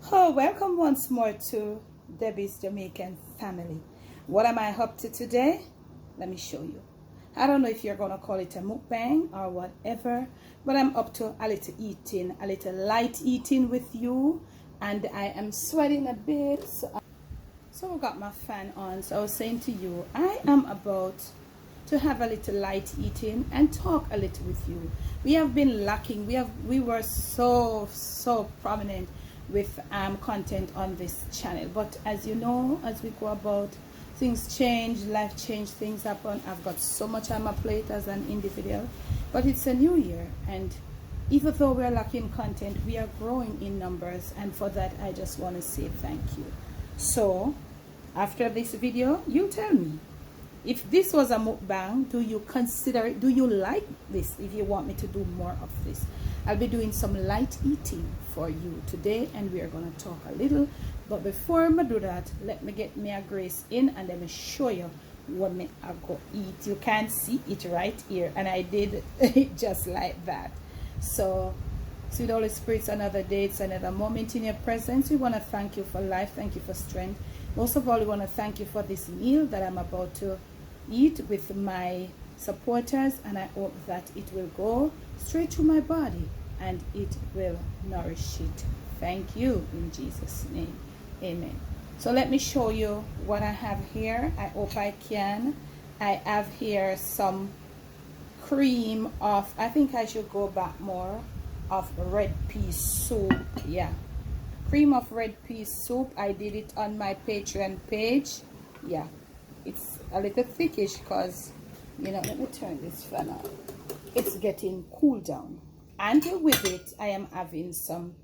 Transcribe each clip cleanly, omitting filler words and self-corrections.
Oh, welcome once more to Debbie's Jamaican family. What am I up to today? Let me show you. I don't know if you're going to call it a mukbang or whatever, but I'm up to a little eating, a little light eating with you, and I am sweating a bit. So I got my fan on. So I was saying to you, I am about to have a little light eating and talk a little with you. We have been lacking. We were so prominent with content on this channel, but as you know, as we go about, things change, life change, things happen. I've got so much on my plate as an individual, but it's a new year, and even though we're lacking content, we are growing in numbers, and for that I just want to say thank you. So after this video, you tell me, if this was a mukbang, do you consider it? Do you like this? If you want me to do more of this, I'll be doing some light eating for you today, and we are going to talk a little. But before I do that, let me get me a grace in, and let me show you what I go eat. You can see it right here, and I did it just like that. So, sweet Holy Spirit, another day, it's another moment in your presence. We want to thank you for life, thank you for strength. Most of all, we want to thank you for this meal that I'm about to eat with my supporters, and I hope that it will go straight to my body and it will nourish it. Thank you in Jesus' name. Amen. So let me show you what I have here. I hope I can. I have here some cream of, I think I should go back more, of red pea soup. Yeah, cream of red pea soup. I did it on my Patreon page. Yeah, it's a little thickish because, you know, let me turn this fan on. It's getting cool down, and with it I am having some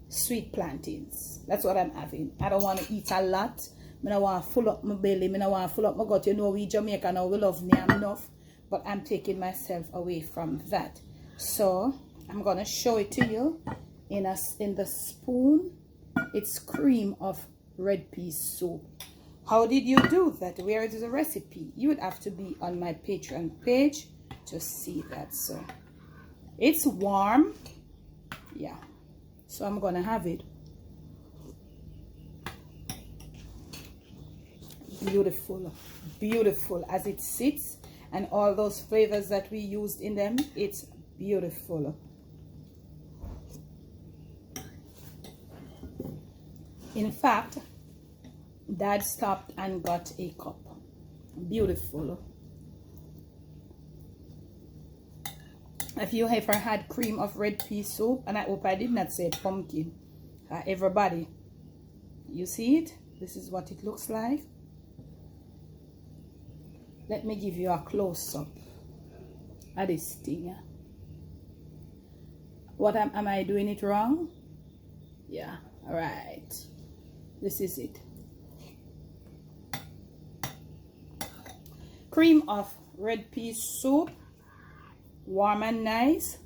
sweet plantains. That's what I'm having. I don't want to eat a lot. I don't want to full up my belly. I don't want to full up my gut. You know, we Jamaican now, we love yam enough, but I'm taking myself away from that. So I'm gonna show it to you in the spoon. It's cream of red pea soup. How did you do that? Where is the recipe? You would have to be on my Patreon page to see that. So it's warm. Yeah, so I'm gonna have it. Beautiful, beautiful as it sits, and all those flavors that we used in them. It's beautiful. In fact, Dad stopped and got a cup. Beautiful. If you ever had cream of red pea soup, and I hope I did not say pumpkin, everybody, you see it? This is what it looks like. Let me give you a close-up of this thing. What am I doing it wrong? Yeah, all right. This is it. Cream of red pea soup, warm and nice,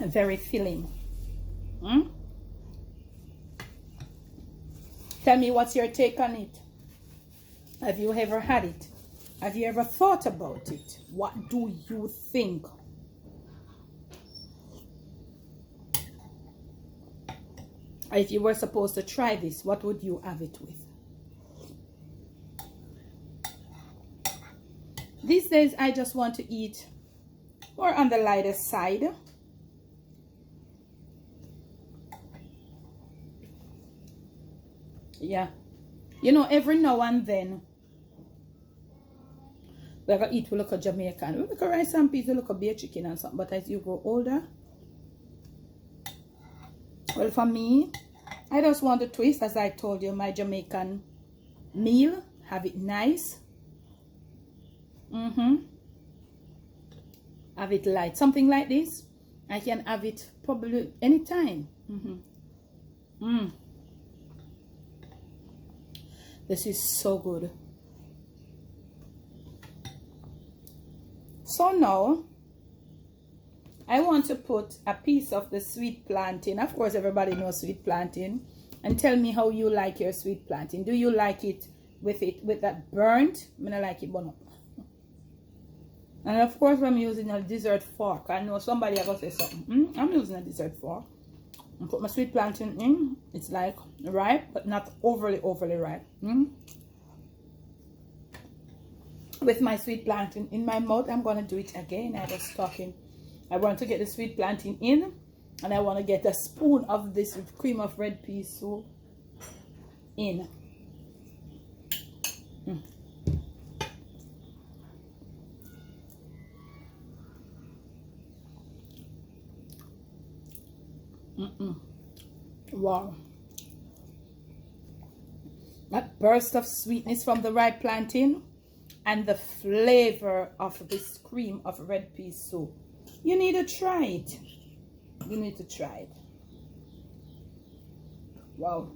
very filling. Tell me, what's your take on it? Have you ever had it? Have you ever thought about it? What do you think? If you were supposed to try this, what would you have it with? These days, I just want to eat more on the lighter side. Yeah. You know, every now and then, we ever eat, we look at Jamaican. We look at rice and peas, we look at beer chicken and something. But as you grow older, well, for me, I just want to twist, as I told you, my Jamaican meal. Have it nice. Have it light. Something like this, I can have it probably anytime. This is so good. So now, I want to put a piece of the sweet plantain. Of course, everybody knows sweet plantain. And tell me how you like your sweet plantain. Do you like it with that burnt? I mean, I like it burnt up. And of course, I'm using a dessert fork. I know somebody are gonna say something. I'm using a dessert fork. I put my sweet plantain in. It's like ripe, but not overly ripe. With my sweet plantain in my mouth, I'm gonna do it again. I was talking. I want to get the sweet plantain in, and I want to get a spoon of this cream of red pea soup in. Wow. That burst of sweetness from the ripe plantain and the flavor of this cream of red pea soup. You need to try it. You need to try it. Wow.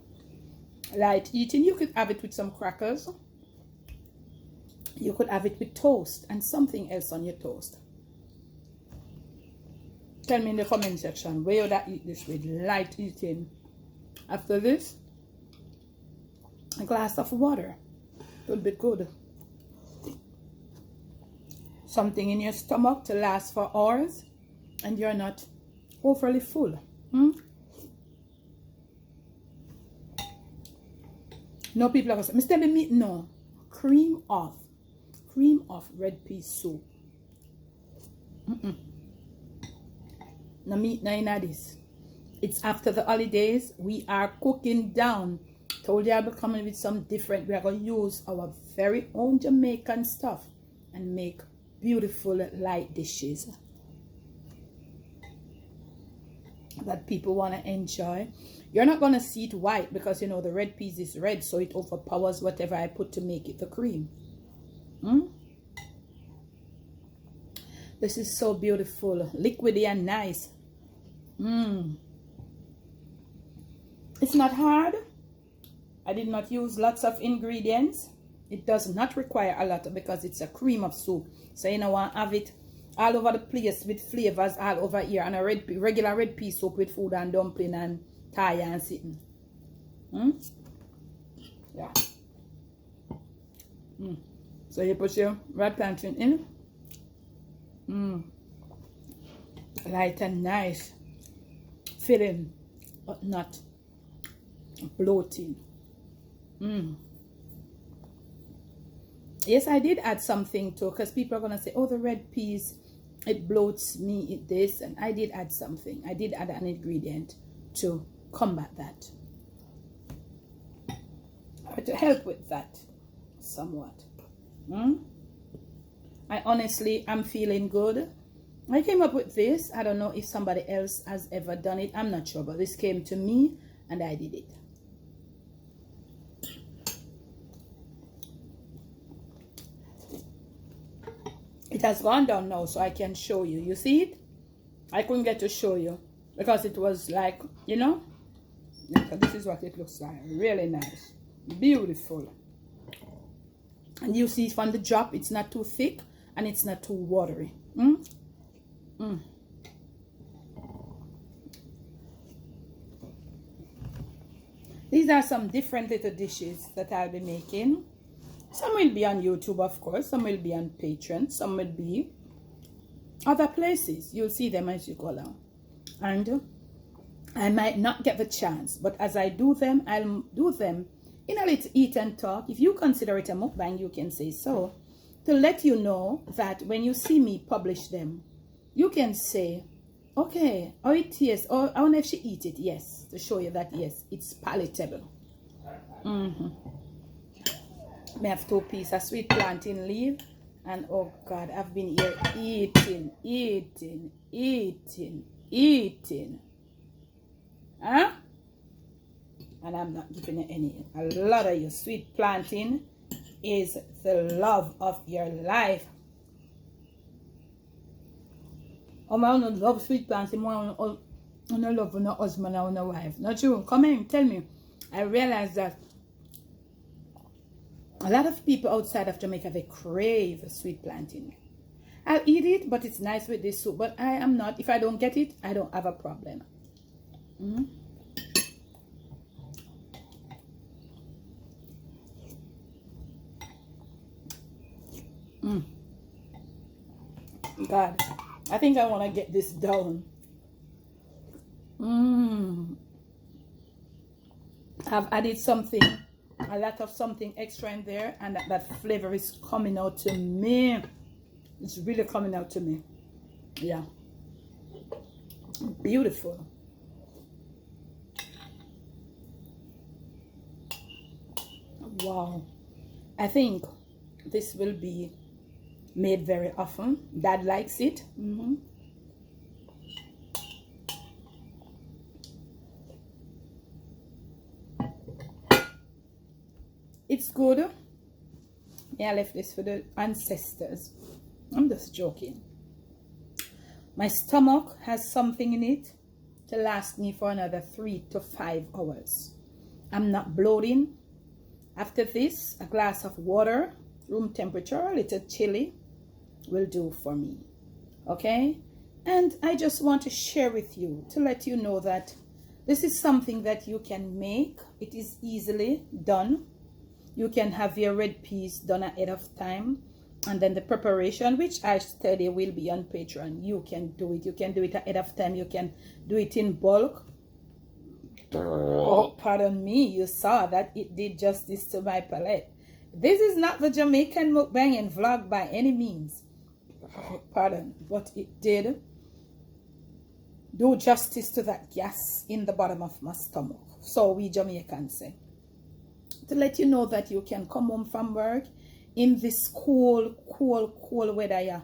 Light eating. You could have it with some crackers. You could have it with toast and something else on your toast. Tell me in the comment section where would I eat this with. Light eating. After this, a glass of water would be good. Something in your stomach to last for hours and you're not overly full. No people are going to say, Mr. Meat, no. Cream of red pea soup. No meat, no in this. It's after the holidays. We are cooking down. Told you I'll be coming with some different. We are going to use our very own Jamaican stuff and make beautiful light dishes that people want to enjoy. You're not going to see it white because you know the red peas is red, so it overpowers whatever I put to make it the cream. This is so beautiful, liquidy and nice. It's not hard. I did not use lots of ingredients. It does not require a lot because it's a cream of soup. So you know, I want to have it all over the place with flavors all over here, and a regular red pea soup with food and dumpling and Thai and sitting. Yeah. So you put your red plantain in. Light and nice. Filling, but not bloating. Yes, I did add something too, because people are going to say, oh, the red peas, it bloats me, it this. And I did add something. I did add an ingredient to combat that. Or to help with that somewhat. I honestly am feeling good. I came up with this. I don't know if somebody else has ever done it. I'm not sure, but this came to me and I did it. It has gone down now, so I can show you. You see it? I couldn't get to show you because it was like, you know, this is what it looks like. Really nice. Beautiful. And you see from the drop, it's not too thick and it's not too watery. These are some different little dishes that I'll be making. Some will be on YouTube, of course. Some will be on Patreon. Some will be other places. You'll see them as you go along. And I might not get the chance, but as I do them, I'll do them in a little eat and talk. If you consider it a mukbang, you can say so. To let you know that when you see me publish them, you can say, okay, oh it tastes, oh I wonder if she eat it. Yes, to show you that yes, it's palatable. I have 2 pieces of sweet plantain leaf, and oh God, I've been here eating. Huh? And I'm not giving it any. A lot of you. Sweet plantain is the love of your life. Oh, I don't love sweet plantain. I don't love no husband or no wife. Not true. Come in, tell me. I realize that a lot of people outside of Jamaica, they crave sweet plantain. I'll eat it, but it's nice with this soup. But I am not. If I don't get it, I don't have a problem. God, I think I want to get this down. I've added something, a lot of something extra in there, and that flavor is coming out to me. It's really coming out to me. Yeah. Beautiful. Wow. I think this will be made very often. Dad likes it. It's good. Yeah, I left this for the ancestors. I'm just joking. My stomach has something in it to last me for another 3 to 5 hours. I'm not bloating. After this, a glass of water, room temperature, a little chili, will do for me. Okay? And I just want to share with you to let you know that this is something that you can make. It is easily done. You can have your red peas done ahead of time, and then the preparation, which I study, will be on Patreon. You can do it. You can do it ahead of time. You can do it in bulk. Oh, pardon me. You saw that it did justice to my palate. This is not the Jamaican mukbang and vlog by any means. Pardon, but it did do justice to that gas in the bottom of my stomach. So we Jamaicans say. To let you know that you can come home from work in this cool weather. Yeah,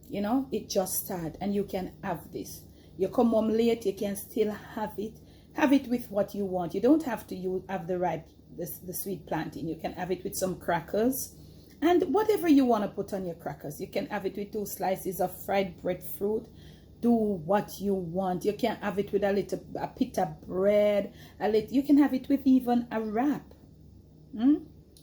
you know, it just started, and you can have this. You come home late, you can still have it. Have it with what you want. You don't have to have the sweet plantain. You can have it with some crackers and whatever you want to put on your crackers. You can have it with 2 slices of fried breadfruit. Do what you want. You can have it with a pita bread. You can have it with even a wrap.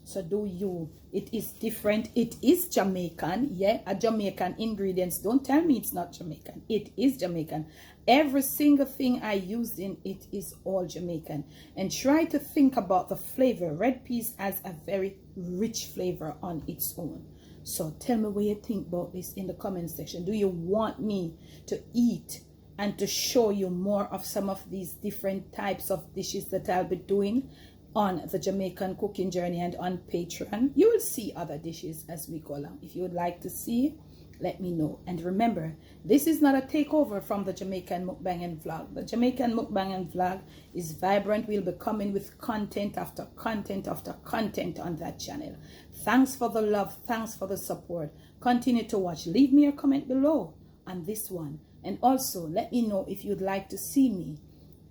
So do you. It is different. It is Jamaican. Yeah, a Jamaican ingredients. Don't tell me it's not Jamaican. It is Jamaican. Every single thing I used in it is all Jamaican. And try to think about the flavor. Red peas has a very rich flavor on its own. So tell me what you think about this in the comment section. Do you want me to eat and to show you more of some of these different types of dishes that I'll be doing on the Jamaican cooking journey and on Patreon? You will see other dishes as we go along. If you would like to see, let me know. And remember, this is not a takeover from the Jamaican mukbang and vlog. The Jamaican mukbang and vlog is vibrant. We'll be coming with content after content after content on that channel. Thanks for the love. Thanks for the support. Continue to watch. Leave me a comment below on this one. And also let me know if you'd like to see me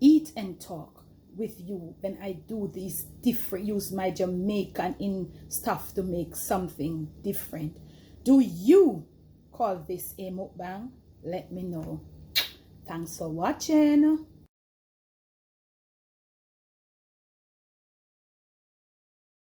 eat and talk with you when I do these different, use my Jamaican in stuff to make something different. Do you call this a mukbang? Let me know. Thanks for watching.